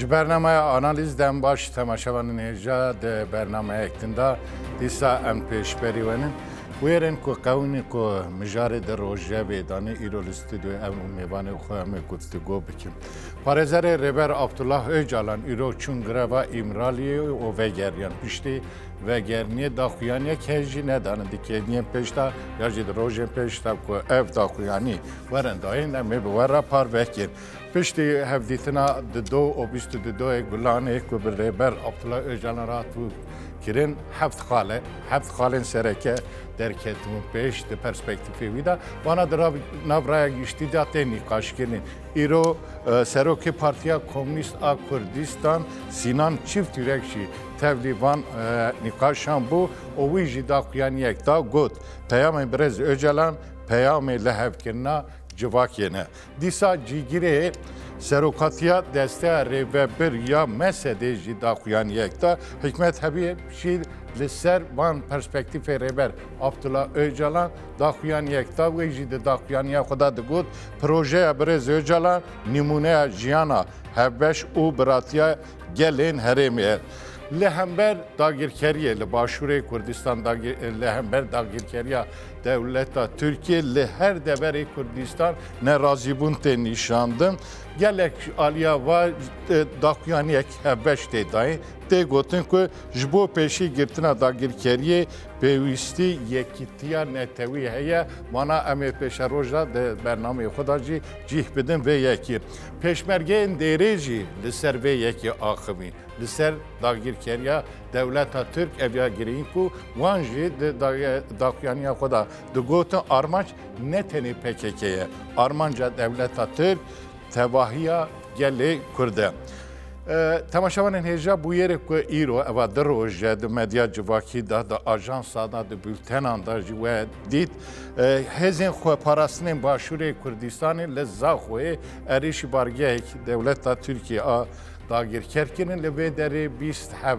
برنامه آنالیز دم باش تماشاوان هجا ده برنامه اکتندا دیسا ام پیش بریونن ویرن کو قونی کو مجاری در روزه بیدانی ایرو استودیو ام میوان خو ام گفتگو بکیم پارزر ربر عبدالله öcalan ایرو چون گروا امرالی و وگریان پشتی وگرنی داخویانی کهجی ندانند که نیم پشتا یا جد روزه پشتا کو اف داخویانی ورن داین ام بورا پار وکین پشتی هفدیتنا دو و بیست دو گلانه کو ربر عبدالله öcalan رات kirin heft xalen sereke derketimin peş de perspektifi vida bana da navraya geçti de teni kaşkinin İro Seroki Partiya Komünist A Kurdistan Sinan çift yürekşi tevlivan nikaşan bu o vijdi da kuyaniyek da got peyame brez öcalan peyame lehevkirna civakiyene disa cigire Serokatiya desteğe revbir ya mesedeci da kuyaniyekta hikmet hebi şiir lisser van perspektife reber Abdullah Öcalan da kuyaniyekta ve jide da kuyaniye kuda digut projeye brez Öcalan nimune jiyana hevbeş u biratiya gelin heremiye lehember dagirkeriye li başure Kurdistan lehember dagirkeriya devleta Türkiye li her deveri Kurdistan ne razibun te nişandım gelek aliya va dakuyaniyek hebeş te dahi te gotin ku jbo peşi girtina dagirkeriye pevisti yekitiya netevi heye mana eme peşe roja de bername xudaci cih bidin ve yekir peşmergeyin dereci li ser ve yeki akımi li ser dagirkeriya devleta Türk evya girin ku vanji dakuyaniya xuda de gotin armanç neteni PKK'ye armanca devleta Türk tevahiya geli Kurde. Temaşavanın heja bu yere ku İro eva deroje de medya civaki da ajansada de bültenan da ve dit hezin xwe parasının başure Kurdistan'ı lezza xwe erişi bargeh devleta Türkiye a dagirkerkinin le ve deri bist hev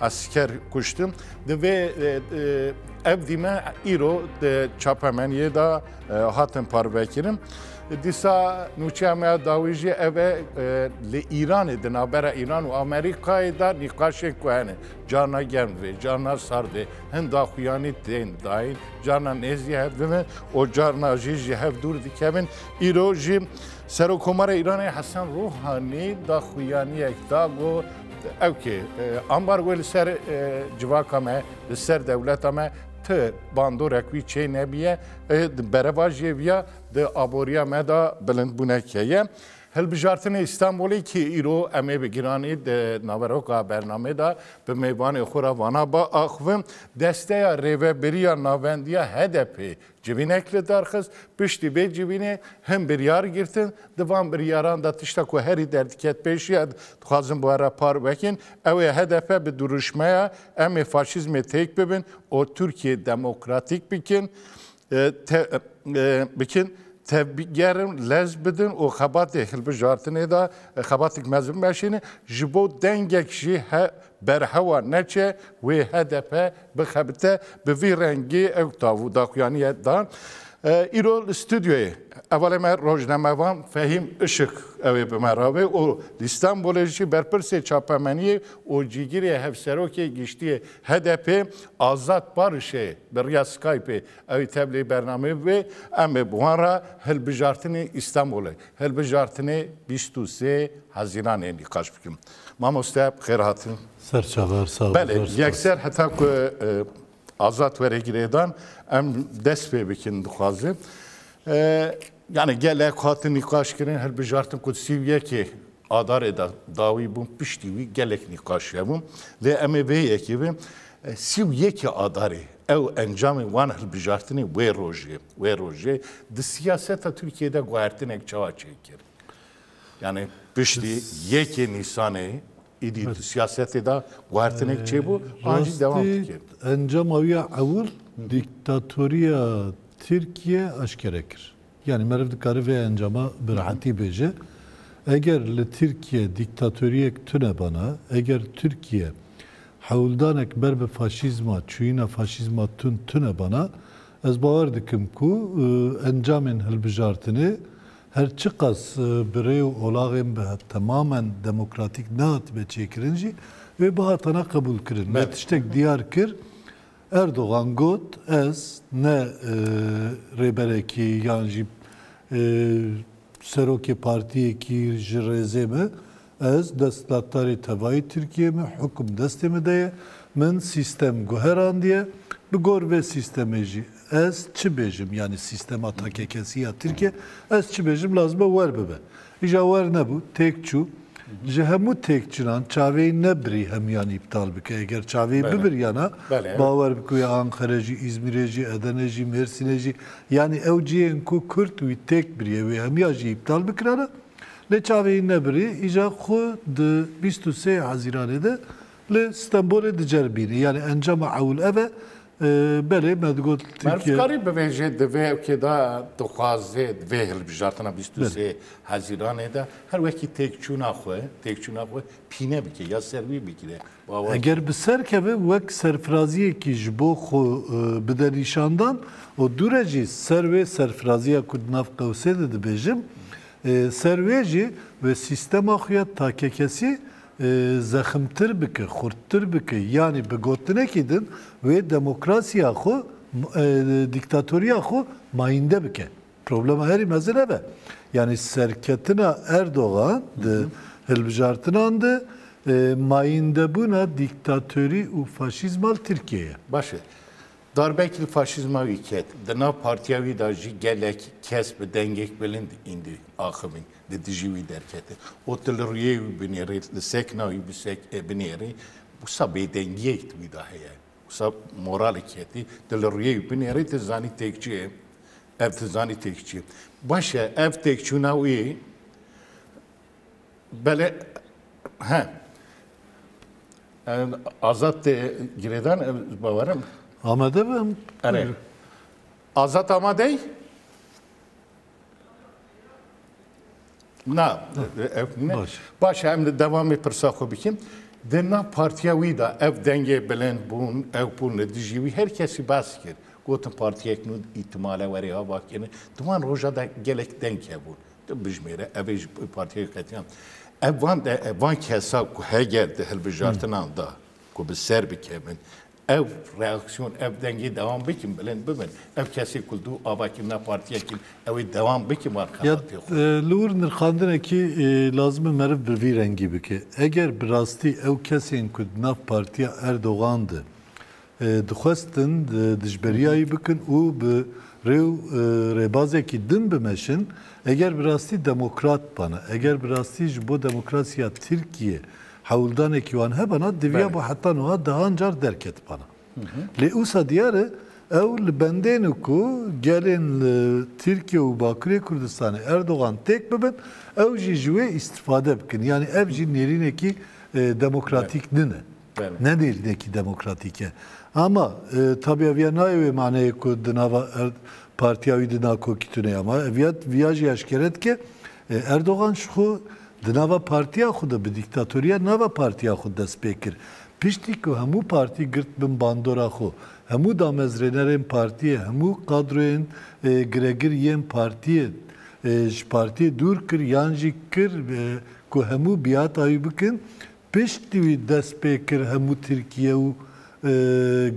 asker kuştum de ve ev dime İro de çapameniye da hatın parvekirim Disa nuçamaya davici eve le İran edin habera İran ve Amerika'yı da nikaşen kuhane cana gemve cana sardı hem da huyanit den dain cana nezi hevme o cana jiji hev dur dikemin İroji Serokomara İran'ı Hasan Ruhani da huyani ektago evki ambargo ser civakame ser devletame te bandorek vi çey nebiye berevajiya de aboriya meda bilindbunekeye Helbijartine İstanbul'u ki İro eme begirani de naveroka bername da be meyvan xura vana ba axvim desteya reveberiya navendiya HDP civinekli darxız pişti be civine hem bir yar girtin devam bir yaran da tişta ku heri derdiket peşiye xazım bu ara par vekin ev HDP bir duruşmaya eme faşizme tek bebin o Türkiye demokratik bikin bikin tebgerim lezbidin o xabatı hilbijartine da xabatık mezun meşini jibo dengek ji berhava neçe ve HDP bixabite bi rengi ev tavu da kuyaniye dan İro stüdyoya evveleme rojnamevan fehim ışık evi bimeravi o İstanbul'u berpirse çapameniye o cigiriye hevseroke geçtiği HDP azat barışı bir Skype evi tebliğ bername ve eme buhara helbijartını İstanbul'u helbijartını 23 Haziran eni kaçbikim. Mamoste xeyratın. Serçavar sağ olun. Bele yekser hatta ku azat veregiredan em dest ve bikin duhazı. Yani gelek hatı nikaş kirin her bijartın kutsiye ki adar eda davi bun piştivi gelek nikaş yavum le emebe ekibim siviye ki adarı ev encamı van her bijartını ve roje de siyaseta Türkiye'de guartin ek çava çekir. Yani pişti yeki nisanı İdi siyaseti de guartin ek çebu anji devam fikir. Encam avya avur diktatoriya Türkiye aşkerekir. Yani merevdikarı ve encama bir hati beje. Eğer le Türkiye diktatoriyek tüne bana, eğer Türkiye havuldanek berbe faşizma, çuyina faşizma tüne bana, ez bavar dikim ku encamın helbijartını her çıkas birey olağım be tamamen demokratik naat ve çekirinci ve bu hatana kabul kırın. Ve tiştek diyar kır Erdoğan got ez ne rebereki yani seroki partiye ki jirezeme ez destlatari tevayı Türkiye mi hüküm destemi de min sistem guheran diye bu gor ve sistemeci ez çibejim yani sistem atakekesi ya Türkiye ez çibejim lazım var bebe. İca var ne bu tekçu Cehemu tekçinan çaveyi ne biri hem yani iptal bike eğer çaveyi bir yana bavar bike Ankara'cı, İzmir'ci, Edeneci, Mersin'ci yani evciyen ku Kürt ve tek biri ve hem yacı iptal bikirana le çaveyi ne biri ica xu de 23 Haziran'da le İstanbul'e de cerbini yani encama avul eve bele medgot Türkiye. Merfkari beveje deve ki da dokazı ve hilbijartına 23 Haziran'da her veki tekçuna xwe pine bike ya servi bike. Eğer bir serkeve vek serfraziye ki jbo xu biderişandan o dureci serve serfraziye kudnaf kavse de bejim serveci ve sistem axiyat takekesi zahmtir bike, xurttir bike yani begotine kidin ve demokrasiya xu diktatoriya xu mayinde bike. Problem heri mezene be. Yani serketina Erdoğan de hilbijartınandı mayinde buna diktatörü u faşizmal Türkiye'ye. Başı. Darbekli faşizma viket. Dana partiyavi da gelek kes be dengek belend indi akımın de dijivi derkete. Otelriye bineri, de seknavi bisek bineri. Bu sabah dengiye ihtivi daha ya. Bu sabah moral iketi. Telriye bineri te zani tekçi. Ev te zani tekçi. Başa ev tekçuna uyi. Böyle azat gireden bavarım. Amade ben. Evet. Azat amade? Na. Baş hem de devam edersek bikim. Dena partiya vida ev denge belen bun ev bun dijivi herkesi baskır. Gotan partiya knu ihtimale veri ha bakını. Duman roja da gelek denk bu. Bijmere ev partiya katiyan. Evan kesa ku heger de helbijartnan da ku be serbi kemen. Ev reaksiyon ev dengi devam bikim bilen bimen ev kesi kuldu abakim na partiye kim ev devam bikim arkadaşlar. Lur nirxandine ki lazım merv bir rengi bike. Eğer birasti ev kesin kud nav partiya Erdoğan'dı. Dixwestin dijberiyayı bikin u bi rev rebazeki din bimeşin eğer birasti demokrat bana eğer birasti bu demokrasiya Türkiye Havuldan kiwan hebana divya bu hatta noha daha car derket bana. Le usa diyarı ev benden ku gelin Türkiye ve Bakü'ye Kürdistan'ı Erdoğan tek beben ev jijwe istifade bikin. Yani ev jinlerine ki demokratik nene. Ne değil ne ki demokratike. Ama tabi evyanayı ve manayı ku dınava partiyavi dına ko kitune ama eviyat viyaj yaşkeret ki Erdoğan şu Dnava partiya xuda bi diktatoriya nava partiya xud dest pêkir. Piştî ku hemû partî girt bin bandora xwe, hemû damezrênerên partiyê, hemû kadroyên giregir yên partiyê ji partiyê dûr kir yan jî kir ku hemû biyata wî bikin, piştî wî dest pê kir hemû Tirkiye û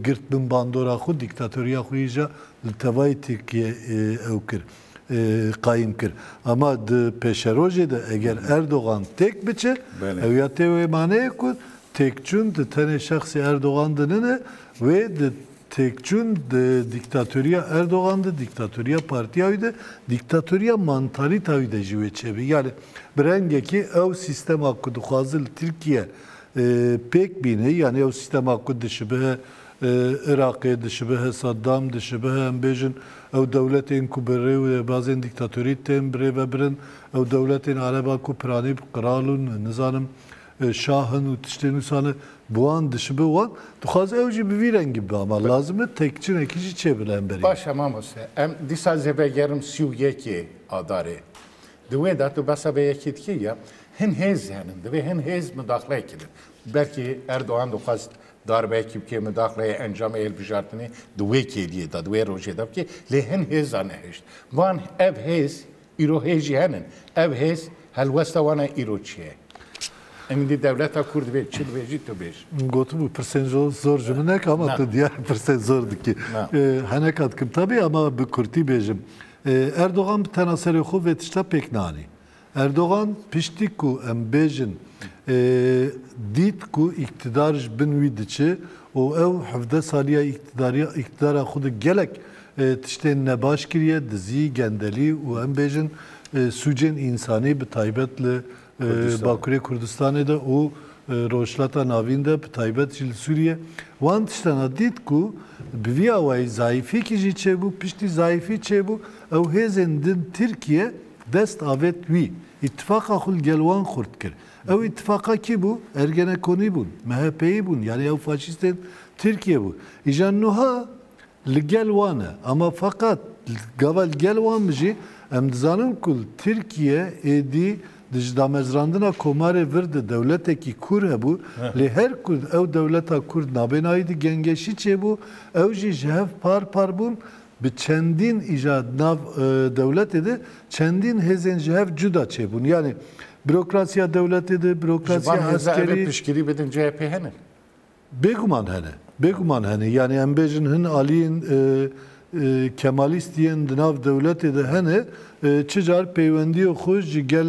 girt bin bandora xwe diktatoriya xwe jî li tevayê Tirkiye ew kir. Kayım kir. Ama de peşeroje de eğer Erdoğan tek biçe eviyate ve maneye ku tekçün de tane şahsi Erdoğan ne ve de tekçün de diktatoriya Erdoğan da diktatoriya partiyaydı diktatoriya mantalitaydı jive çevi. Yani brengeki ev sistem hakkı duhazıl Türkiye pek bine yani ev sistem hakkı dışıbı Irak'e dışıbı Saddam dışıbı embejin ev devletin kubere ve bazen diktatöriten bre ve birin ev devletin araba ku pranib kralun nizanım şahın tişten usanı bu an dışıbı van duhaz evci bir rengi gibi ama lazım tekçin ekici çeviren beri. Başamamız. Em disa zebegerim siyeki adare. Dve da tu basa beyekit ki ya hen hez yani dve hen hez müdahale ekilir. Belki Erdoğan duhaz darbe ekip ke müdahaleye encam elbijartını dve ki diye da dve roje da ki lehen hez ane heşt. Van ev hez ایرو هیجی هنن او هیز هلوستا وانا ایرو چیه emin de devleta Kurd ve Çil ve Jito beş. Gotu bu persen zor cümlenek ama da diğer persen zordu ki. Hene katkım tabii ama bu Kurti bejim. Erdoğan bir tane serixu ve tişta pek nani. Erdoğan pişti ku em bejin dit ku iktidar bin vidiçi o ev hafda saliye iktidara xudu gelek tişten ne baş kiriye dizi gendeli o em bejin sucen insani bir taybetli Baküre Kurdistan'da da o roşlata navinde bir taybet jil Suriye. Wan tiştana dit ku biviya vay zayıfi ki çebu pişti zayıfi çebu ev hezen din Türkiye dest avet vi ittifaka hul gelwan kurt kir. Ev ittifaka ki bu Ergenekoni bun, MHP'yi bun yani ev faşisten Türkiye bu. İjan nuha gelwana ama fakat gaval gelwan mıji em dizanın kul Türkiye edi Dijdamezdrandina komare virde devleteki kur hebu li her kurd ev devleta kurd nabenaydi gengeşi çebu ev jî jehev par bun bi çendin ijad nav devlet edi çendin hezen jehev cuda çebun yani bürokrasiya devlet edi bürokrasiya askeri pişkiri bedin CHP hene beguman hene yani embejin hin aliyin Kemalist diyen nav devlet ede hene çicar peyvendiye hoş gel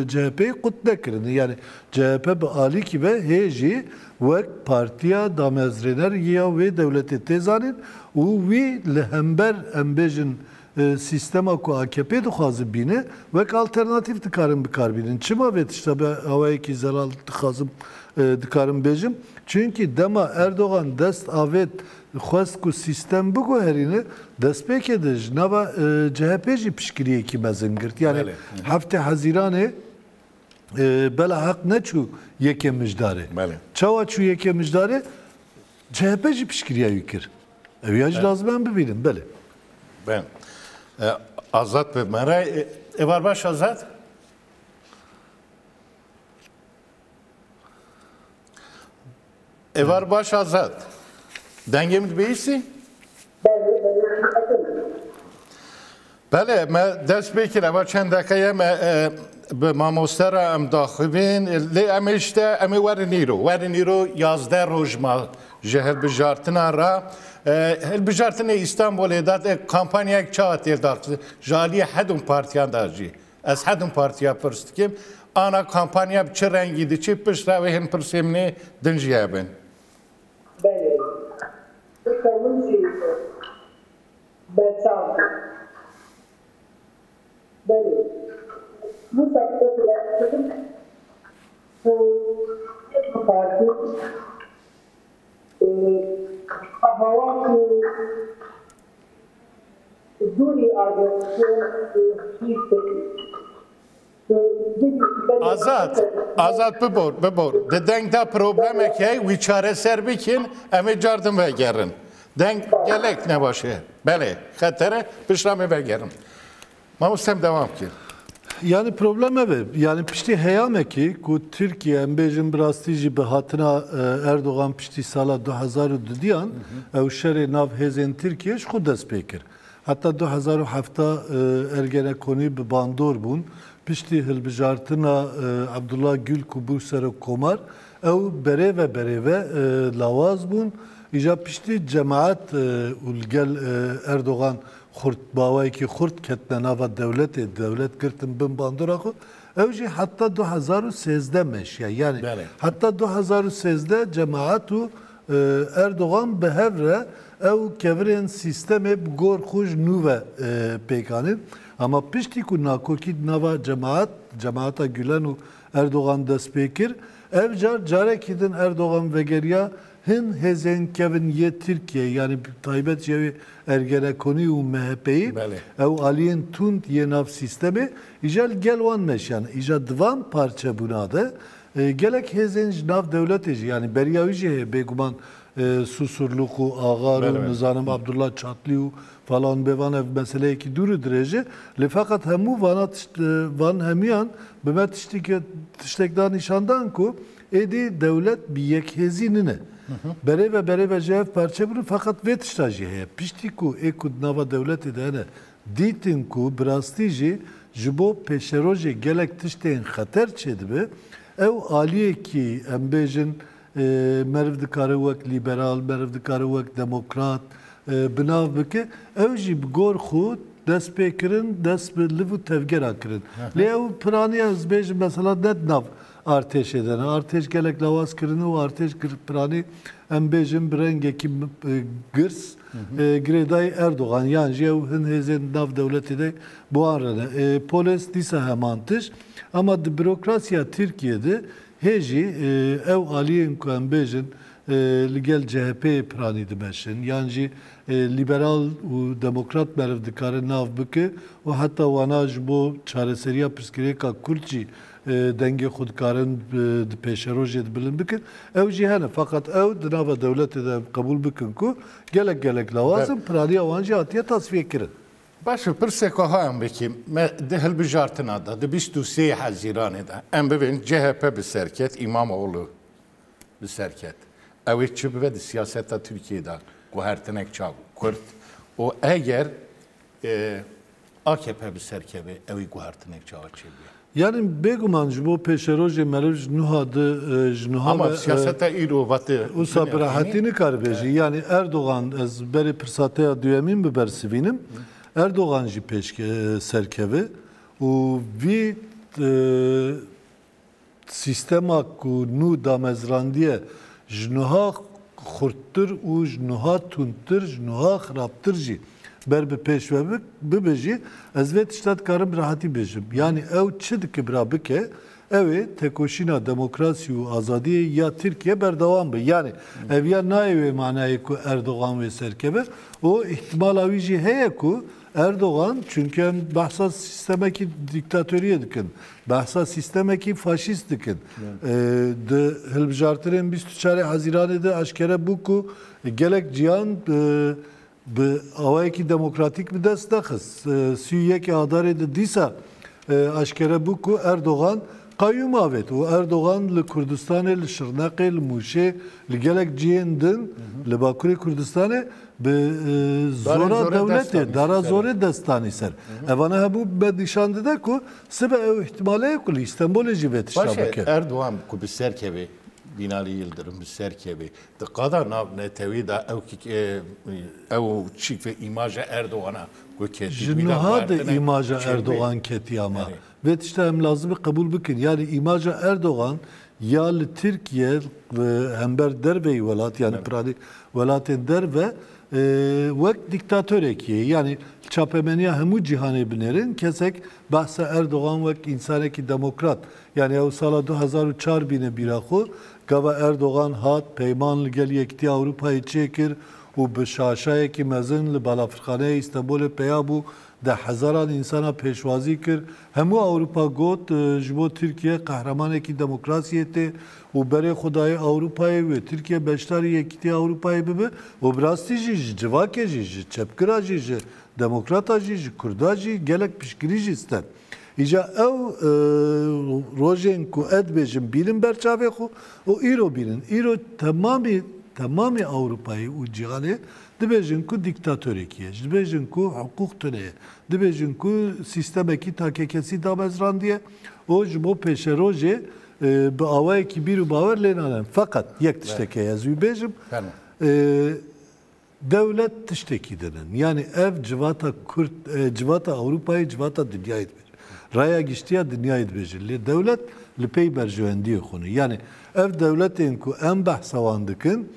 CHP'yi kutlekirin. Yani CHP be ali ki ve heji ve partiya damezrener ya ve devlete tezanin u vi lehember embejin sistema ku AKP duhazı bine ve alternatif dikarın bir karbinin. Çıma ve işte be havaya ki zelal dıkazım dikarın bejim. Çünkü dema Erdoğan dest avet خواست کو سیستم بگو هرینه دست پیکده جناب CHP جی پشکریه کی مزن کرد یعنی هفته حزیرانه بلا حق نچو یکی مجداره چاوا چو یکی مجداره CHP جی پشکریه یکر اویاج لازم هم ببینیم بله ben Azat ve Meray Evarbaş Azat Evarbaş Azat Dengemiz beysi? Bele, me dest bekir ama çend dakikaya me be mamostera em daxivin li em işte em verin yazda rojma jehel bijartina ra hel bijartina İstanbul'da da kampanya çağat yer jali hedun partiyan darji az hedun partiya pırstkim ana kampanya çi rengiydi çi pişra ve hem pırsemni dinjiye ben Beni bu sektörde yaptım. Bu parti hava duri Azat bibor. De dengda problem ki vi çareser bikin emi cardım ve gerin. Denk gelek ne başı. Bele, xatere pişrami ve gerin. Mamustem devam ki. Yani problem ev. Yani pişti heyame ki ku Türkiye embejin brastici be hatına Erdoğan pişti sala 2000 diyan ev şeri nav hezen Türkiye şu dest pekir. Hatta 2007 Ergenekoni be bandor bun pişti hilbijartına Abdullah Gül ku Bursara Komar ev bereve lavaz bun İca pişti cemaat ulgel Erdoğan Kurt bavay ki kurt ketne nava devlet girtin bin bandırakı evci hatta 2013 meşya yani hatta 2013 cemaatu Erdoğan behevre ev kevren sisteme gor kuj nuve pekanin ama pişti ku nakokid nava cemaata Gülen Erdoğan despekir evcar carekidin Erdoğan ve geriya hin hezen kevin ye Türkiye yani Tayyip Cevi Ergenekoni u MHP'yi ev aliyen tund ye nav sistemi ijal gelvan meşyan ijal dvan parça bunada gelek hezen nav devletici yani beriyavici beguman Susurluku Ağaru Nizanım Abdullah Çatliu falan bevan ev meseleyi ki duru derece le fakat hemu van hemiyan bemet tiştekdan nişandan ku edi devlet bir yekhezinine bereve cev parça bunu fakat vetiştajı heye pişti ku ekud nava devlet edene دیتن کو براستی جی جبو پیشروج گلک تشتین خطر چدبه او عالیه کی ام بیجن مرو دکاره وک لیبرال مرو دکاره وک دموکرات بناو بکه او جی بگور خود دست پیکرین دست به لیو تفگر اکرین لیو پرانی از بیجن مثلا ند ناو ارتش eden ارتش gelek lavaz kirini o ارتش prani em bejim brengeki gırs Greday Erdoğan yani jevhin hezen nav devleti de bu arada polis disa hemantiş ama de bürokrasiya Türkiye'de heji ev aliyen ku bejin ligel CHP prani demeşin yani liberal u demokrat merevdikare nav bike o hatta vanaj bu çareseriya psikriyeka kurci denge xudkarın peşerojet bilin bikin ev cihane fakat ev dınava devleti de kabul bikin ku gelek lavazım prani avancı atiye tasfiye kirin. Başı pirseko hayam beki de hilbijartına da de 23 Haziran'da em bibin CHP bir serket İmamoğlu bir serket. Ev çibi ve siyasette Türkiye'de guhertinek çav Kürt o eğer AKP bir serkebi evi guhertinek çav çibi. Yani beguman bu peşeroje merj nuhadı jnuha ama siyasete iro vatı usa brahatini karbeji yani Erdoğan ez beri pırsataya düyemin bir bersivinim Erdoğan ji peşke serkevi u vi sistema ku nu damezrandiye jnuha xurttur u jnuha tuntur jnuha xraptır ji ber bi peşve bibêjî ez vê tiştet karim rahatî bêjim yani ew çi dike bira bike ew ê tekoşîna demokrasî û azadiyê ya Tirkiye berdewam be yani ev ya nayê manayê ku Erdoğan vê serkeve o ihtimala wî jî heye ku Erdoğan çünkü em behsa sistemekî diktatöriyê dikin behsa sistemekî faşîst dikin di hilbijartinên 24 Haziranê de eşkere bû ku gelek cihan bi awayekî demokratik bir dest daxist Sûyiyekî adarê de dîsa eşkere bû ku Erdoğan qayyum avet û Erdoğan li Kurdistanê li Şirnexê li Mûşê li gelek cihên din li Bakurê Kurdistanê bi zora devletê dara zorê destanî ser evana hebû be nîşan dide ku sibe ew ihtimalê ku li İstanbulê jî vê tişta bike Erdoğan ku bi serkevê Binali Yıldırım bir serkevi. De kadar nav netevi da ev çik ve imaja Erdoğan'a göketi. Jinuha da imaja Erdoğan keti ama. Ve işte hem lazım kabul bikin. Yani imaja Erdoğan ya li Türkiye hember derve velat yani prani velatın derve vek diktatör ekiye. Yani çapemeniya hemu cihanê binerin kesek bahse Erdoğan vek insaneki demokrat. Yani ev sala 2004 bine biraxu gava Erdoğan hat peyman li gel yekti Avrupa'yı çekir u bi şaşayekî mezin li balafirxaneyê İstanbulê peya bû de hezaran insana pêşwazî kir hemû Avrupa got ji bo Tirkiye qehremanekî demokrasiyê tê û berê xwedayê Avrupayê ve Tirkiye beşdarî yekîtiya Avrupayê bibe û bi rastî jî ji civakê jî ji çepkira jî ji demokrata jî ji Kurda jî gelek piştgirî jî isten. İca ev rojên ku edbêjin bînin berçavê xwe û îro bînin. Îro tamamê Avrupayê û cîhanê dibêjin ku diktatörek ye, dibêjin ku hukuk tune ye, dibêjin ku sistemekî takekesî damezrandiye o ji bo pêşerojê bi awayekî bîr û bawer lê nanin. Fakat yek tiştekê ez wî bêjim devlet tiştekî dinin. Yani ev civata Kürt, civata Avrupayê, civata dünyayê raya giştiya dünyayê dibêjin. Devlet li pey berjewendiyê xwe yani ev devletên ku em behsa wan dikin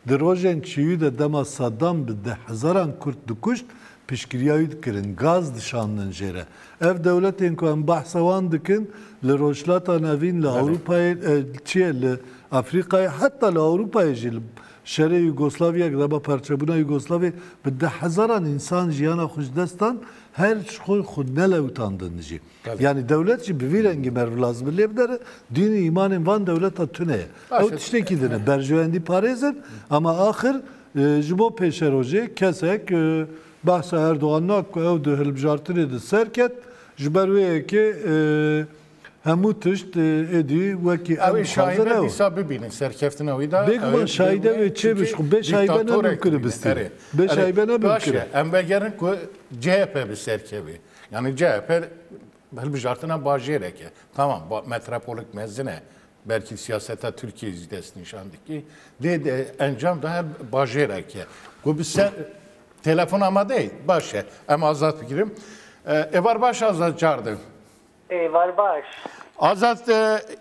di rojên çîyû de dema Saddam bi 10,000 Kürt dikuşt piştgiriya wî dikirin gaz dişandin jêre. Ev devletên ku em behsa wan dikin li rojhilata nevîn li Avrupayê çiye li Afrikayê hatta li Avrupayê jî şerê Yugoslavyayek dema parçebûna Yugoslavyê bi 10,000 insan jiyana xwe ji destan her şoy xud nelewtandin jî. Yani devlet jî bi vî rengî merv lazım lê bidere dînî îmanên van devleta tune ye. Ew tiştekî dine berjewendî parêzin ama axir ji bo pêşerojê kesek bahsa Erdoğan nak ew di hilbijartinê de serket ji ber wê yekê همو تشت ادی وکی اوی ام شاهده خازنه دیسا ببینین سرکفتن اوی دا بگم شاهده و چه بش خب به شایبه نمیکنه بستی به شایبه نمیکنه باشه ام بگرن که CHP به سرکبی yani CHP helbijartına bajere ki tamam metropolik mezine belki siyasete Türkiye izdesin nişandık ki de encam daha bajere ki bu bir telefon ama değil başı ama azat fikrim var baş azat çağırdı var baş azat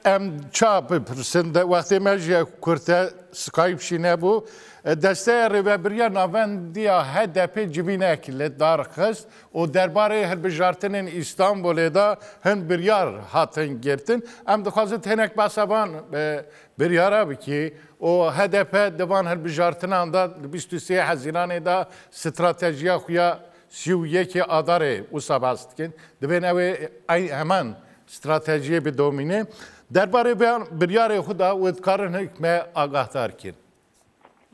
em çap pırsında vakti mecliye kurte Skype şine bu desteğe rivebiriye navendiya HDP cibine ekile darxist o derbarê hilbijartinên İstanbul'ê da hin biryar hatin girtin em dixwazin tenek basaban biryara bikî o HDP divan hilbijartinan da 23 Haziranê da stratejiya xuya 31 Adarê wisa bas dikin divên ew ê heman stratejiyê bidomîne derbarê biryarê xwe da wê dikarin hikme agahdar kirin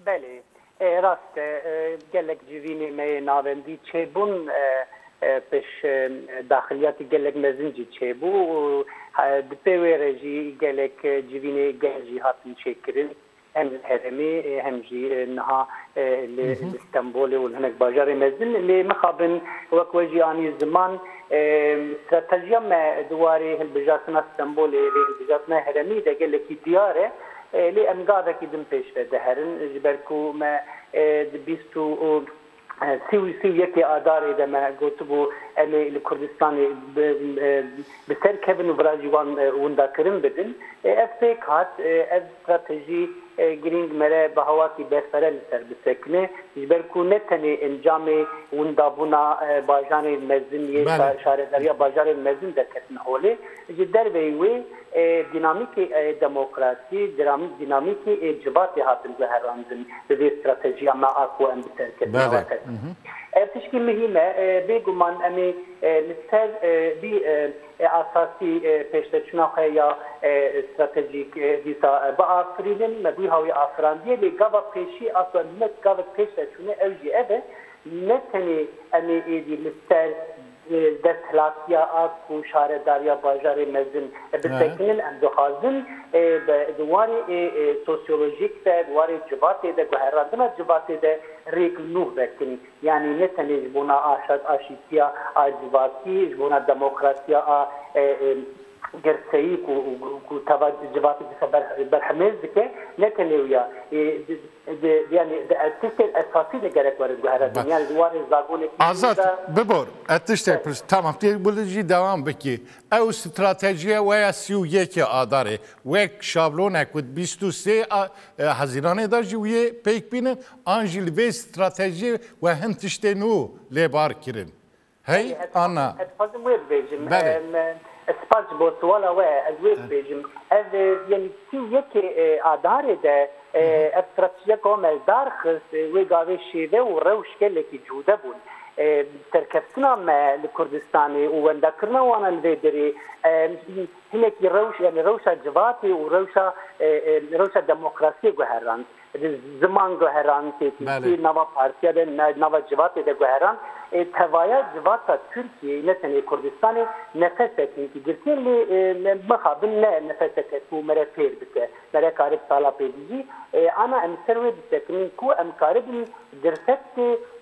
بله راست گلک جوینی می ناوندی چه بون پش داخلیاتی گلک مزنجی چه بو دپیوی رجی گلک جوینی گلجی هاتن چکرین هم هرمی هم جی نها لإستنبول والهناك باجار مزن اللي مخابن وكوجي يعني زمان استراتيجيا ما دواري هالبجاتنا اسطنبول هالبجاتنا هرمي ده قالك دياره لی امگاده که دم پیش بده هرن جبرکو ما بیستو سی یکی آداری دم گوتو بو الی کردستانی بسر کبن و براجوان وندا کرم بدن افیک هات استراتژی گرینگ مره به هواتی بهتره سر بسکنه جبرکو نتنی انجام وندا بنا باجان مزنیه شهرداری باجار مزن دکتن هوله جدر وی دینامیک دموکراسی دینامیک اجباتی هاتن زهراندن به استراتژی ما اكو ام بتركت تشكي مهمه بيغمان امي لسر بي اساسي پیشتچنا خيا استراتيجيك ديسا بافريدن مبي هاوي افراندي لي غابا پیشي اصلا نت غابا پیشتچنا اوجي ابه نتني امي دي لسر دستلاسیا اكو شهرداریا باجار مزن بتكنن ام دخازن دواري سوسيولوجيك دواري جباتي ده غهراندنا جباتي ده ريك نوح بكن يعني نتني جبونا اشاد اشيتيا اجباتي جبونا ديمقراطيا جرسي كو تبع جباتي برحمز كه نتني ويا yani tişte esası da gerek var bu yani duvarı zagone Azat bibor tişte tamam diye bulucu devam beki ev stratejiye veya 31 Adarê ve şablonek ve 23 Haziranê da jiye pek binin anjil ve strateji ve hin tişte nu lebar kirin hey ana fazla web bejim اسپاس بوتوالا و از ویب بیجم از یعنی 31 Adarê de استراتژیا کامل درخست و گاوی شیوه و روش که جوده بود ترکفتنا ما لکردستانی و وندکرنا وانا الویدری هنکی روش یعنی روش جواتی و روش دموکراسی گوهران زمان گوهران تیتی نوا پارتیا ده نوا جواتی ده گوهران توایا جواتا ترکیه نتنی کردستانی نفسه که گرتین لی مخابن نه نفسه که تو مره پیر بکه مره کارب سالا پیدیجی انا امسروی بسکنین کو امکارب درست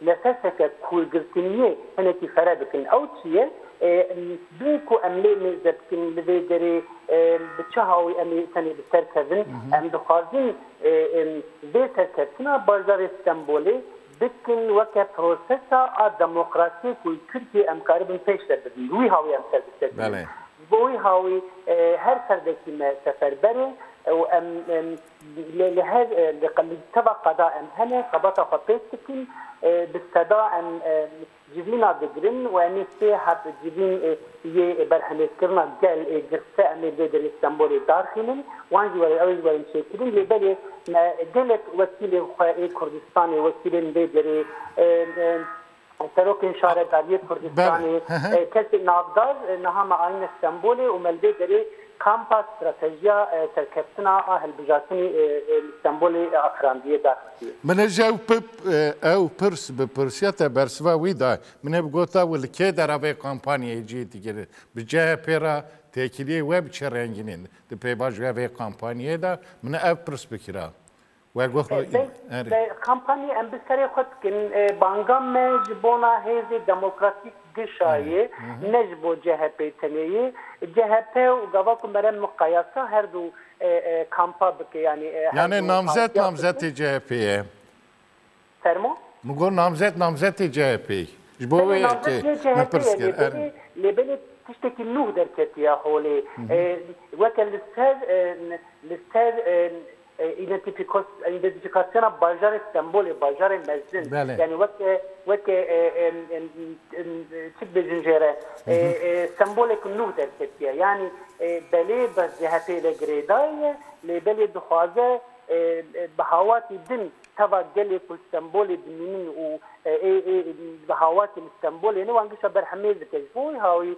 نفسه که کول گرتینیه هنکی فره بکن او چیه بينكو أملي مزبكين لذي بتشهاوي أمي تاني بتركزن أم دخازن ذي تركزنا بازار اسطنبولي بكن وكا بروسيسا الديمقراطية كل تركيا أمكاربن پیش دادن وي هاوي أمسر بتركزن وي هاوي هر سردكي ما سفر بري وأم لهذا لتبع قضاء هنا قبطة فبيستكين بالصداء جبينا دقرن ونسي حب جبين برحمة كرنا قال جرساء من بدر اسطنبول داخلين وانجي والأول والمشاكلين لبالي قالت وكيل كردستاني وكيل بدر تروكن شهردارية كردستاني كسي نافدار نها معاين اسطنبولي ومالبدري kampa stratejiya serkeftina hilbijatini İstanbul'e akrandiye daxtiye. من جو پپ او پرس به پرسیت برسوا وی دا من بگوتا ول کی در به کمپانی جی دیگر به جه پیرا تکیلی وب چرنگینین د پیباج و کمپانی دا من او پرس بکرا و گوخ kampanya em biseri xut kin bangam me jibona hezi demokratik gişayı ne jibo CHP teneyi CHP u gava kumeren mukayasa her du kampa bike yani namzet CHP'ye Fermo? Mugo namzet CHP jibo ve ne persker lebeli tişteki nuh derketiye holi vekel lister identifikasyona bajar İstanbul'e bajar mezin yani veke çip bezincere İstanbul'e nuh derketiye yani beli bas CHP ile gredaye lebeli duhaze بهاواتي دن تبع جلي في اسطنبول دمين و بهاواتي اسطنبول يعني وانجش برحميز كجفوي هاوي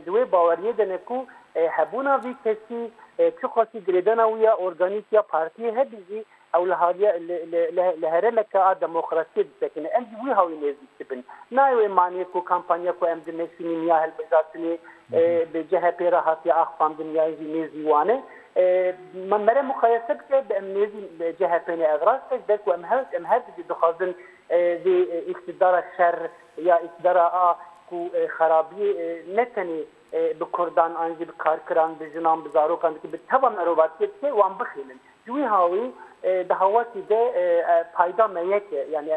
دوي باوريه دنكو هبونا في كسي تشخصي جريدنا ويا اورجانيكيا بارتي هبزي او لهاريا لهرمك ديمقراطيه لكن عندي وي هاوي نزي تبن نايو مانيكو كامبانيا كو ام دمسيني يا هالبزاتني بجهه راحتي اخفام دنيا نزي وانه من مرة مقايسة بأمنيزي جهتين أغراض تجدك وأمهات دخازن دي اقتدار الشر يا اقتدار كو خرابي نتني بكردان أنجي بكاركران بجنان بزاروكان بتبا مروباتيت كي وان بخيلن جوي هاوي دهواتي ده پایدا ميك يعني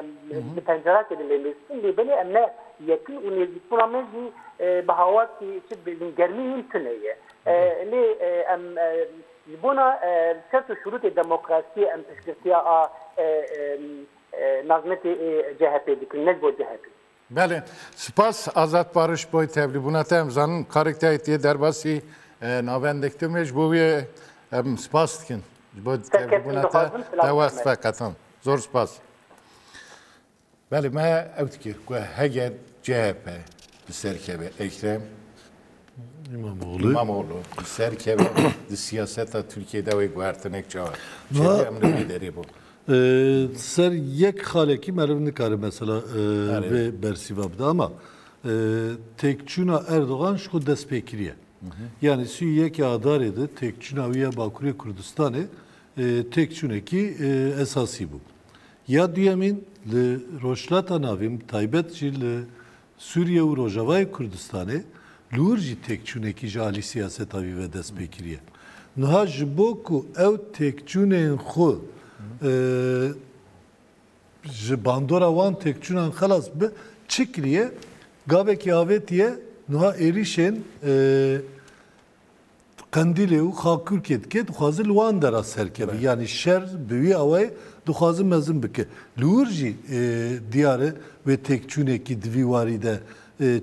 بتنجرات اللي مستن اللي بني أمنا يكي ونزي فرامزي بهواتي شب الجرمي تنية لي ام بنا شرط شروط الديمقراطيه ام تشكيلها نظمت CHP ديك نجبو CHP بله سپاس آزاد بارش بای تبلیغات امضانın کاراکتریتی درباسی ناوندکتمش بوی سپاس کن با تبلیغات دواست فقطن زور سپاس بله ما اوتکر که هگر CHP بسرکبه اکرم İmamoğlu serkeve siyaseta Türkiye'de ve guartenek çağır. Çevre emri lideri bu. Ser yek haleki mervini karı mesela ve bersivabda ama tekçuna Erdoğan şu despekiriye. Yani süyek adar edi tekçuna viya Bakuriye Kurdistan'ı tekçuneki esası bu. Ya diyemin le roşlata navim taybet jil Suriye ve Rojavay Kurdistan'ı Lurji tekçuneki jali siyaset avi ve despekiriye. Nuha jiboku ev tekçunen xu bandora van tekçunen xalas be çikriye gaveki avetiye nuha erişen kandile u xakur ketke duhazil wan dera serkebi yani şer büyü avay duhazil mezin bike. Lurji diyarı ve tekçuneki divivaride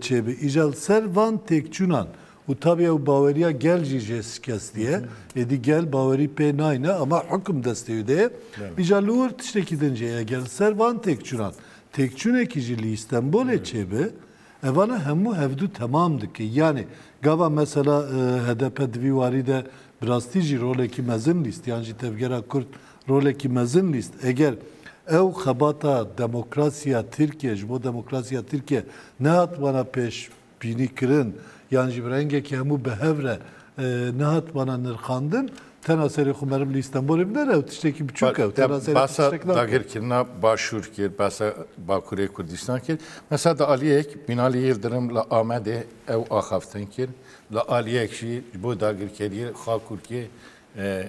çebe icel servan tekçunan u tabi o Bavariya gel jijes diye edi gel Bavari pe nayna ama hüküm desteği de icel lur tişteki denceye gel servan tekçunan tekçuneki jili İstanbul'e çebe evana hemu hevdu tamamdı ki yani gava mesela HDP divivaride brastici roleki mezin list yani tevgera Kürt roleki mezin list eğer ev xebata demokrasiya Türkiye, bu demokrasiya Türkiye ne hat bana peş bini kirin yani jibrenge ki hemu behevre ne hat bana nirkandın tenaseri xumerim li İstanbul'im der ev tişteki birçok ev tenaseri tişteki dagir kirna başur kir basa Bakuriye Kurdistan kir mesela da Aliyek Binali Yıldırım la Ahmedi ev axaftan kir la Aliyek şi bu dagir kiriye xakur ki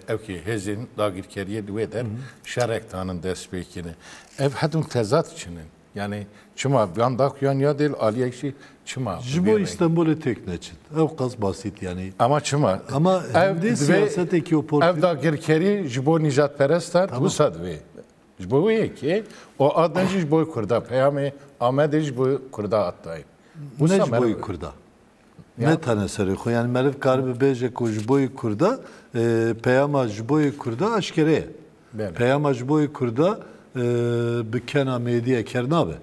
ev ki hezin dagirkeriye duve der şerektanın despekini. Ev hadun tezat içinin. Yani çıma yandak yan ya değil aliyekşi çıma. Jibo İstanbul'e tekneçin. Ev kas basit yani. Ama çıma. Ama evde siyaseteki o portföy. Ev dagirkeri jibo nijat perestler bu sadve. Jibo bu ki o adın jibo kurda peyami Ahmet jibo kurda attay. Bu ne jibo kurda? Ne tane seriko yani merif karbi beje ko jibo kurda peyama jibo kurda aşkere. Peyama jibo kurda bi kena mediye kernabe.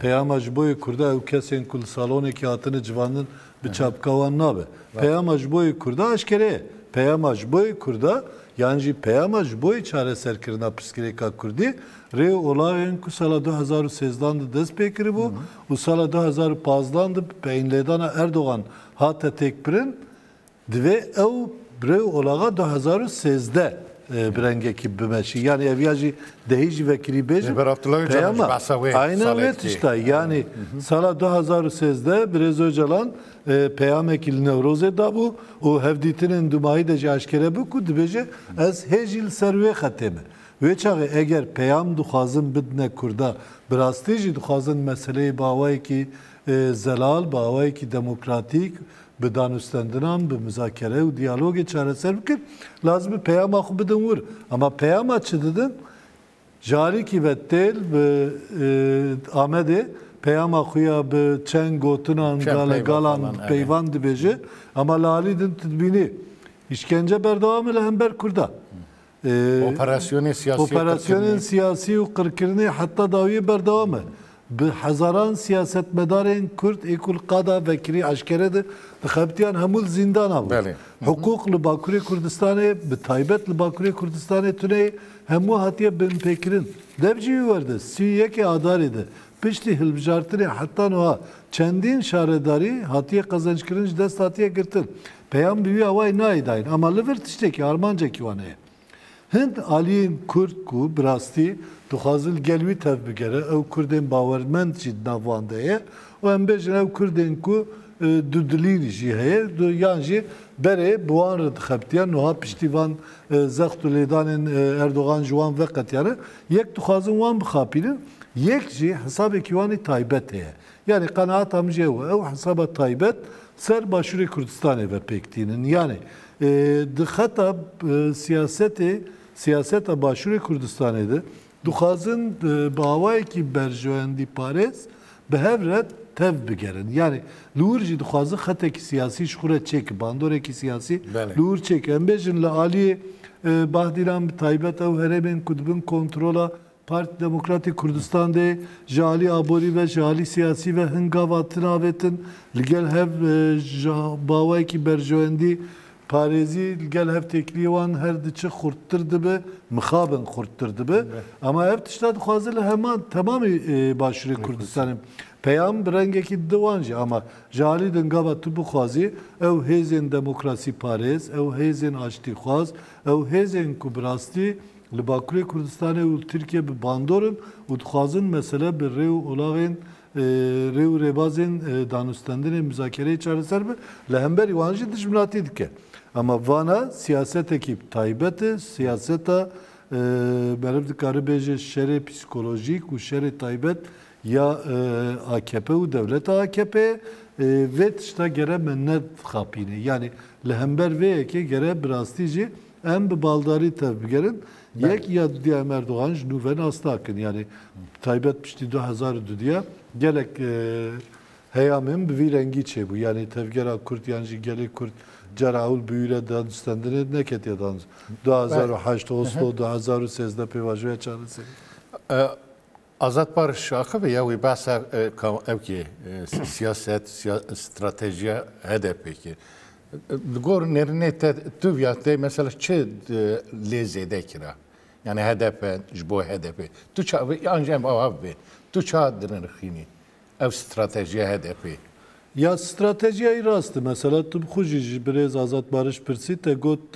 Peyama ji boyê Kurda ew kesên ku li salonekî hatine civanin bi çapkawan nabe. Peyama ji boyê Kurda eşkere ye. Peyama ji boyê Kurda yan jî peyama ji boyê çareserkirina pirsgirêka Kurdî rê olayên ku sala 2013 de dest pê kiribû û sala 2015 de peynlêdana Erdogan hate têkpirin divê ew rê olağa 2013 برنگکی بمشی یعنی اویاجی دهیجی وکیلی بیش پیاما aynı evet işte yani sala 2013'de Brez Öcalan peyamekil Nevroz'e da bu o hevditinin dumayı da aşkere bu ku dibece az hecil serve hateme ve çağı eğer peyam duhazın bidne kurda brastici duhazın meseleyi bağvay ki zelal bağvay ki demokratik به دانستندنان به مذاکره و دیالوگ چارەسەر بکرد لازم پیام خو بدن ور اما پیام چ ددن جاری کی وتل به آمده پیام خویا به چنگ گوتنان گالان پیوند بجه ama lalidin tedbini işkence berdavamı hember kurda operasyonun siyasi ve kırkırını hatta daviye berdavamı bi hazaran siyasetmedarên Kürt ekul qada vekiri aşkere de xebtiyan hemul zindana bu. Hukuk li Bakurê Kurdistanê bi taybet li Bakurê Kurdistanê tune hemû hatiye bin pêkirin. Devcî werde siyekê adarê de piştî hilbijartinê heta niha çendîn şaredarî hatiye qezançkirin ji dest hatiye girtin. Peyam bi wî awayê nayê dayîn ama li vir tiştekî armancekî wan heye. Hind aliyên Kurd ku bi rastî dixwazin gel wî tev bigere ew Kurdên bawermend jî nav de ye û em bêjin ew Kurdên ku dudilî jî heye yan jî berê bi wan re dixebtiyan niha piştîvan zext û lêdanên Erdogan ji wan veqetiyane yek dixwazin wan bixapînin yek jî hesabekî wanî taybet heye yani qenaata min jê ew hesaba taybet ser Başûrê Kurdistanê ve pêktînin yani di xeta siyaseta Başûrê Kurdistanê de dixwazin bi awayekî berjewendî parêz bi hev re tev bigerin. Yani li wir jî dixwazin xetekî siyasî ji xwe re çêkin, bandorekî siyasî li wir çêkin. Em bêjin li aliyê Bahdîlan bi taybet ew herêmên ku dibin kontrola Parti Demokratîk Kurdistan de ji alî aborî ve ji alî siyasî ve hingava tinavêtin li gel hev bi awayekî berjewendî parêzî gel hev têkiliyê wan her diçe xurttir dibe, mixabin xurttir dibe. Ama ev tişta dixwaze li heman temamî Başûrê Kurdistanê peyam bi rengekî diwan jî ama ji alî dingava tu bixwazî ew hêzên demokrasî parêz, ew hêzên aştîxwaz, ew hêzên ku bi rastî li Bakurê Kurdistanê û Tirkiye bi bandorin û dixwazin mesele bi rê û olaxên rê û rêbazên danûstendinê müzakereyê çareser bi li hemberî wan jî dijminatî dike. Ama vana siyasetekî taybet e siyaseta meriv dikare bêje şerê psikolojik û şerê taybet ya AKP û devleta AKP vê tişta gere me nedixapîne yani li hember vê yekê gere bi rastî jî em bi baldarî tev bigerin yek ya diya Erdogan ji nû ve nas nakin yani taybet piştî 2002 gelek heya min bi vî rengî çêbû yani tevgera Kurd yan jî gelê Kurd Cerahul büyüle danıştandığını ne ketiye danış. 2008 Oslo, 2013 peyvajıya çağrısı. Azat Barış akı ya ve bahsa evki siyaset, stratejiye HDP ki. Gor nerine tu viyate mesela çe lezede kira. Yani HDP, jbo HDP. Tu ça ancem abi. Tu ça dinirxini. Ev stratejiye HDP. Ya stratejiye rastı. Mesela tu bixuji biraz Azat Barış pirsi te got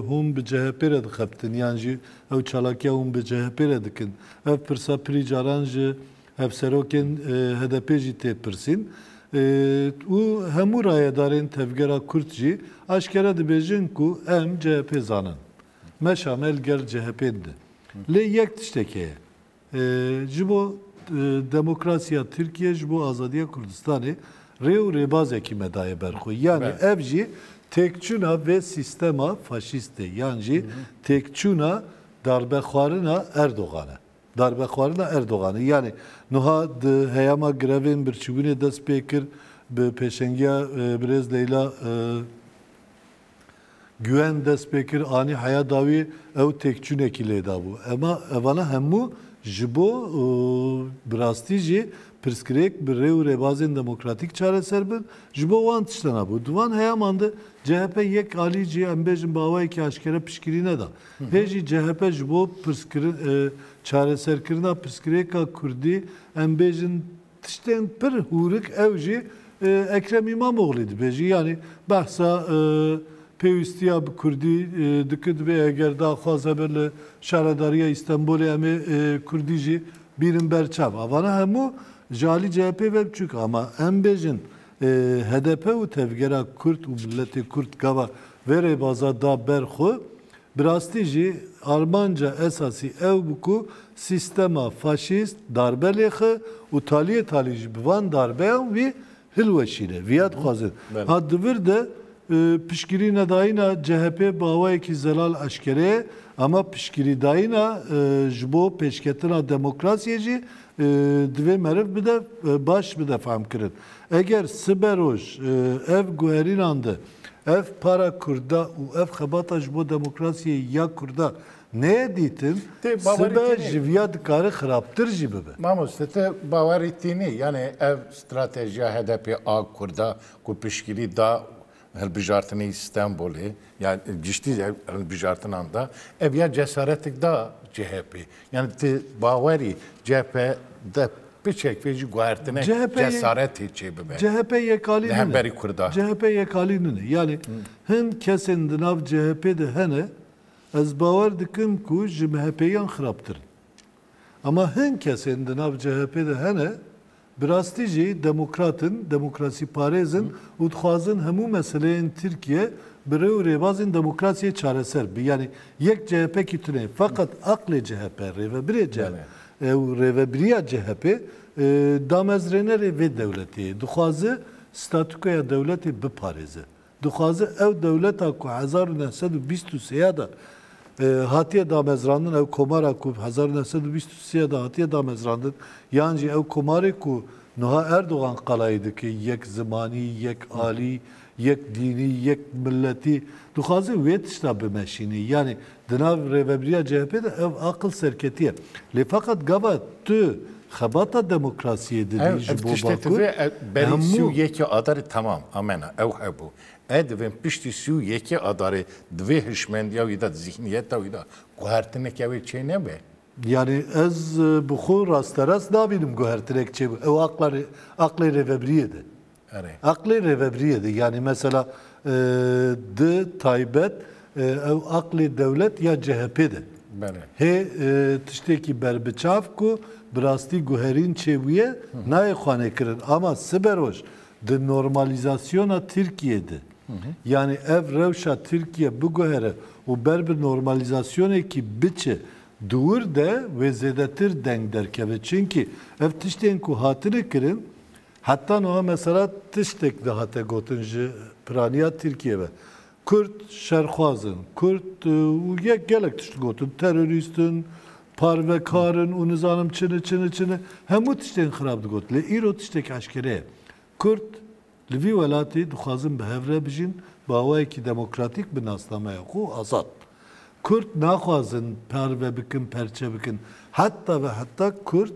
hum bi CHP re dixebtin. Yani ev çalakiya hum bi CHP re dikin. Ev pirsa pri caran ji ev serokên HDP jî tê pirsin. û hemû rayedarên tevgera Kurd jî aşkere dibêjin ku em CHP zanin. Meşamel gel CHP'nin de. Lê yek tiştekê ye. Ji bo demokrasiya Tirkiye ji bo azadiya Kurdistanê rê û rêbazekî me daye berxwe. Yani ev jî têkçûna vê sîstema faşîst e. Yan jî têkçûna darbexwarina Erdoganê. Darbexwarina Erdoganê. Yani niha di heyama grevên birçîbûnê dest pê kir bi pêşengiya Birêz Leyla Güven dest pê kir anî heya dawî ew têkçûnekî lê dabû. Ema evana hemû ji bo bi rastî jî pirskrek bir rev rebazın demokratik çareser bin. Jibo wan tiştana bu. Duvan heyamandı CHP yek alici embejin bavayı ki aşkere pişkirine da. Heji CHP jibo pirskirin çareser kirina pirskreka Kurdi embejin tişten pir hurik evji Ekrem İmamoğlu'ydu beji. Yani bahsa peyvistiya bi Kurdî dikid be eger daxwaze böyle şaredariya İstanbul'e emi Kurdî jî birin berçav. Avana hemû jali CHP ve çünkü ama em bejin HDP û tevgera Kürt û milletê Kürt gava vere baza da berxu birastî jî Almanca esasî ew bu sistema faşist darbe lêxe û taliyê jî bi van darbeyan wî hilweşîne viyat xwazin. Ha divir de pişkirîna dayîna CHP bawayekî zelal eşkereye ama pişkirî dayîna ji bo pêşketina demokrasiyê jî divê meriv bide baş bide fehm kirin. Eger siberoj ev guherînan de ev para Kurda û ev xebata ji bo demokrasiyê ya Kurda neye dîtin siber ji viya dikare xirabtir jî bibe. Mamus, te bawarî tînî yani ev stratejiya HDP a Kurda ku pişkirî da hilbijartinê İstanbulê yani giştî hilbijartinan da ev ya cesaretik da CHP. Yani te bawerî CHP de piçek ve jî guhertine cesaret hiç bibe. CHP yekalî hemberî Kurda. CHP yekalî nune. Yani hin kesên di nav CHP de hene ez bawer dikim ku ji MHP'yan xirabtirin. Ama hin kesên di nav CHP de hene birastî jî demokratın, demokrasî parêzin û dixwazin hemû meseleyên Tirkiye bi rêw û rêbazên demokrasiyê çareser bi. Yani yek CHP ki tune fakat aklê CHP rêvebirê CHP ew rêvebiriya CHP damezrênerê vê dewletê dixwaze statûkoya dewletê biparêze. Dixwaze ew dewleta ku 1923 da hatiye damezrandin ev komara ku 1923 da hatiye damezrandin yani ev komarê ku Niha Erdoğan qalaydı ki yek zimani, yek ali, yek dini, yek milleti dixwaze wê tişta bimeşînî. Yani di nav rêveberiya CHP de ev akıl serketiye. Lê fakat gava tu xebata demokrasiyê didî ji bo Bakur berî yekê adarê tamam amena ew hebû. Edvin piştî sû yekê adarê divê hişmendiya wî da zihniyeta wî da guhertinek ew çê nebe. Yani ez bu xwe rasterast nabînim guhertinek çê ew aklê rêvebiriyê de. Aklê rêvebiriyê de. Yani mesela di taybet ew aklê dewlet ya CHP de. Hê tiştekî berbiçav ku bi rastî guherîn çêbûye nayê xwanekirin. Ama siberoj di normalizasyona Tirkiye'de yani ev rewşa Tirkiye biguhere û ber bi normalizasyonekî biçe dûr de ve zêdetir deng derkeve. Çünkü ev tiştên ku hatine kirin hatta noha mesela tiştek de hate gotin ji piraniya Tirkiye ve Kürt şerxwazin, Kürt yek gelek tişt gotin teröristin, parvekarın, û nizanim çini hemû tiştên xirab digot. Lê îro tiştek eşkereye. Kürt li vî welatê dixwazin bi hevre bijîn bawayekî demokratîk bi nasnameya xwe azad. Kürt naxwazin parve bikin, perçe bikin. Hatta ve hatta Kürt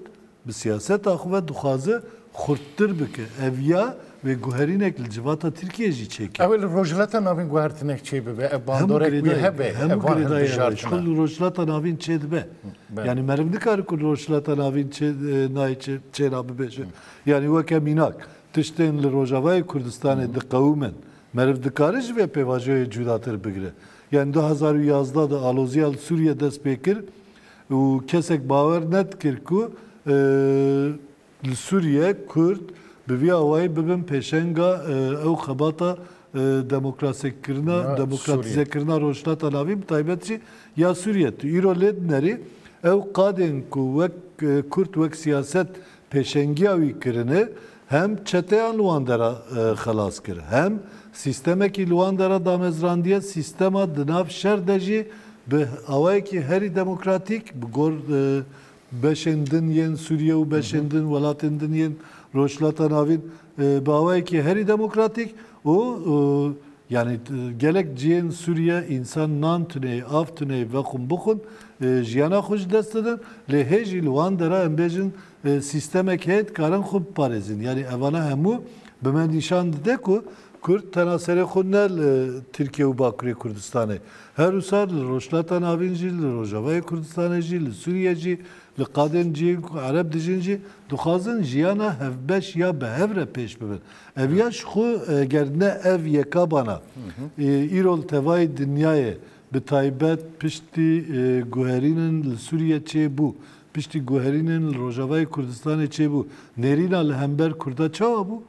bi siyaseta xwe ve dixwaze xurttir bike. Ev ve guherinek li civata Tirkiye jî çêke. Ew rojilata navîn guhertinek çê bibe. Ev bandorek wî hebe. Hemû girêdayê şol rojilata navîn çê dibe. Yani meriv nikare ku rojilata navîn nayê çê nabibêje. Yani weke mînak tiştên li Rojavayê Kurdistanê diqewîmin. Meriv dikare ji vê pêvajoyê cudatir bigire. Yani 2011 da aloziya Suriye dest pê kir û kesek bawer nedikir ku li Suriye Kürt bi vî awayî bibin pêşenga ew xebata demokratîzekirina rojhilata navîn bi taybet jî ya Suriye. Tu îro lê dinerî ew qadên ku wek Kürt wek siyaset pêşengiya wî kirine hem çeteyan li wan dera xelas kir hem sistemekî li wan dera damezrandiye sistema di nav şer de jî bi awayekî herî demokratîk bi gor beşên din yên Sûriye û beşên din welatên din yên rojhilata navîn bi awayekî herî demokratîk û Yani gelek cihen Suriye insan nan tüney, af tüney ve kum bukun jiyana hoş destedin le hejil wan dera embejin sistemek heyet karan khub parezin. Yani evana hemu bime nişan de ku Kürt tenasere khunel Türkiye u Baküre Kurdistan'ı. Her usar roşlatan avinci, rojavay Kurdistan'ı, Suriyeci, Kadenci, Arap dijinci, duhazın jiyana hevbeş ya behevre peş bibin. Ev yaş khu gerne ev yekabana. İrol tevay dünyaya bitaybet pişti guherinin Suriye çe bu. Pişti guherinin rojavay Kurdistan'ı çe bu. Nerina lehember Kurda çava bu.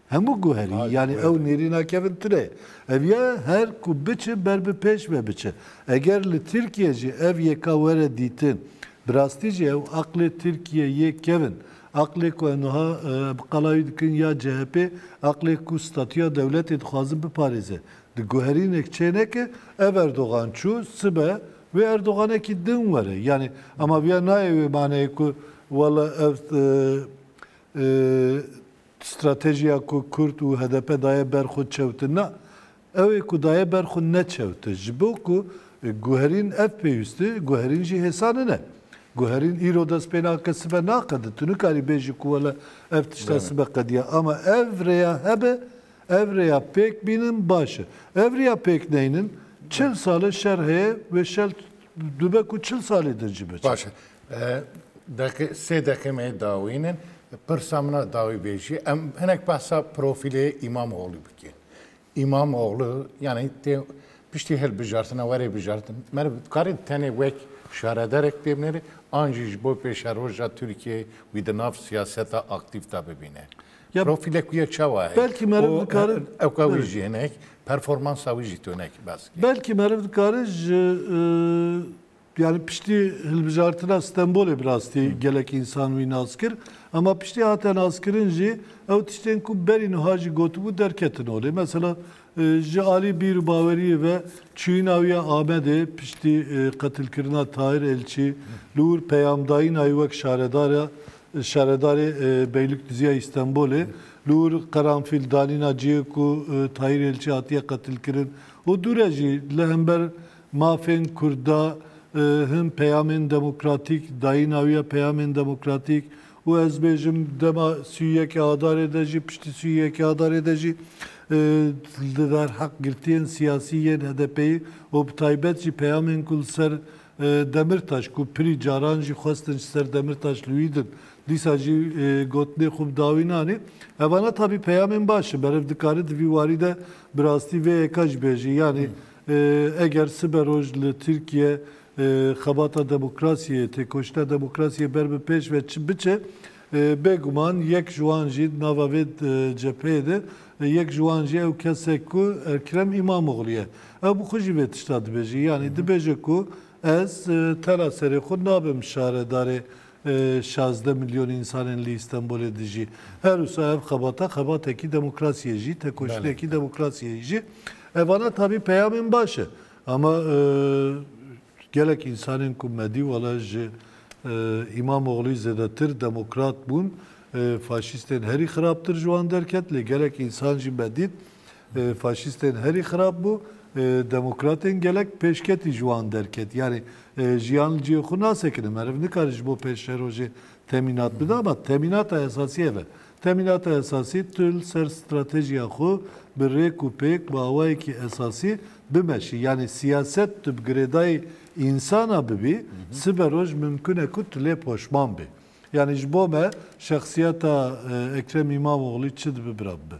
Hemu guheri yani ev nerina kevin tire. Ev ya her ku biçe berbe peş ve biçe. Eğer li Türkiye'ci ev yeka vere ditin. Brastici ev aklı Türkiye ye kevin. Aklı ku enuha qalayı dikin ya CHP aklı ku statüya devlet xazım bi Paris'e. De guherin ekçene ki ev Erdoğan çu sıbe ve Erdoğan'a ki din vere. Yani ama bir naevi mane ku valla ev stratejiya ku Kürt û HDP daye berxwe çewtin na ew ê ku daye berxwe neçewtin ji bo ku guherîn ev pêwîstî guherîn jî hêsanê ne guherîn îro destpêna ke sibe naqede tu nikarî bêjî ku wele ev tişta sibe qediye ama ev rêya hebe ev rêya pêk bînin baş e ev rêya pêk neynin çil salê şer heye ve şer dibe ku çil salêdir jî biçe باشه سه دقیقه می داوینن پرسامنا داوی بیشی ام هنک بحثا پروفیل İmamoğlu بکی İmamoğlu yani pişti hel bijartına veri bijartın mer kari tane vek şarederek demleri anjiş bu peşaroja Türkiye ve de naf siyasete aktif tabi bine profile kuya çava belki merv karı evkavijinek performans avijitonek bas belki merv karı yani pişti hilbijartına İstanbul'e biraz diye gelek insan ve asker ama pişti haten askerinci ev tişten ku berin hacı gotu bu derketin oluyor. Mesela Ali bir baveri ve Çiğnaviye Ahmet'e pişti katil kırına Tahir Elçi Lur Peyamdayın ayvak şaredari Beylikdüzü'ye İstanbul'e Lur Karanfil Dalina Ciyeku Tahir Elçi Atiye katil kırın o dureci lehember mafen kurda hem peyamen demokratik, dayın aviye peyamen demokratik, o ezbejim dema süyeke adar edici, pişti süyeke adar edici, der hak girtiyen siyasiyen HDP'yi, o taybetçi peyamen kul ser Demirtaş, ku pri caranji xwestin ser Demirtaş lüydin, disacı gotne xub davinani, evana tabi peyamen başı, berev dikari divi varide birasti ve ekaj beji, yani eğer siberojlı Türkiye xebata demokrasiye, tekoşta demokrasiye berbe peş ve biçe beguman yek juan jî nava vê cepheyê de yek juan jî ew kesek ku Ekrem İmamoğlu ye. Ew bu xwe jî vê tişta dibêjî. Yani dibêje ku ez tela serê xwe nabim şaredarê 16 milyon insanên li İstanbulê dijî. Her wisa ev xebatekî demokrasiye jî, tekoştekî demokrasiye jî. Evana tabi peyamên baş e. Ama gelek insanın ku medî wala ji İmamoğlu zedetir demokrat bûn faşistên herî xirabtir ji wan derket lê gelek insan jî medît faşistên herî xirab bû demokratên gelek pêşketî ji wan derket yani jiyan ciyê xwe nasekinin meriv nikare ji bo pêşerojê temînat bide ama temînata esasî ev e temînata esasî tu ser stratejiya xwe bi rêk û pêk bi awayekî esasî bimeşî yani siyaset tu bi girêdayê insana bibi siberoj mümkün e ku tu lê poşman bê yani ji bo me şexsiyeta Ekrem İmamoğlu çi dibe bira bibe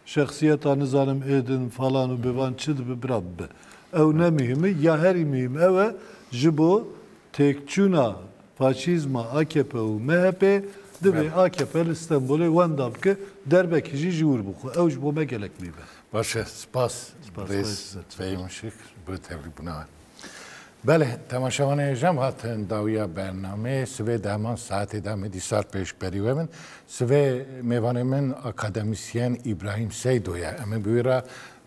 şexsiyeta nizanim êdin falan û bivan çi dibe bira bibe ew ne mühim ya herî mühim ew e ji bo têkçûna faşîzma AKP û MHP dibe AKP li İstanbulê wenda bike derbekî jî ji wir bixwe ew ji bo me gelek bîbe باشه سپاس رئیس فهیمشک به تبریک بنا بله تماشاوان جمع هاتن داویا برنامه سوی دهمان ساعت دامه دیسار پیش بریومن سوی میوان من اکادمیسین ابراهیم سیدویا اما بیرا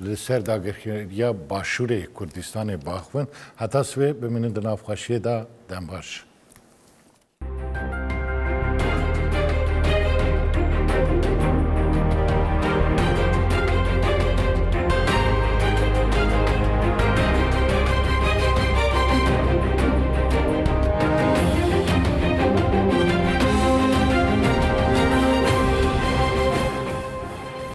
لسر داگریا باشوره کردستان باخون حتی سوی بمینن دنافخاشیه دا دنباش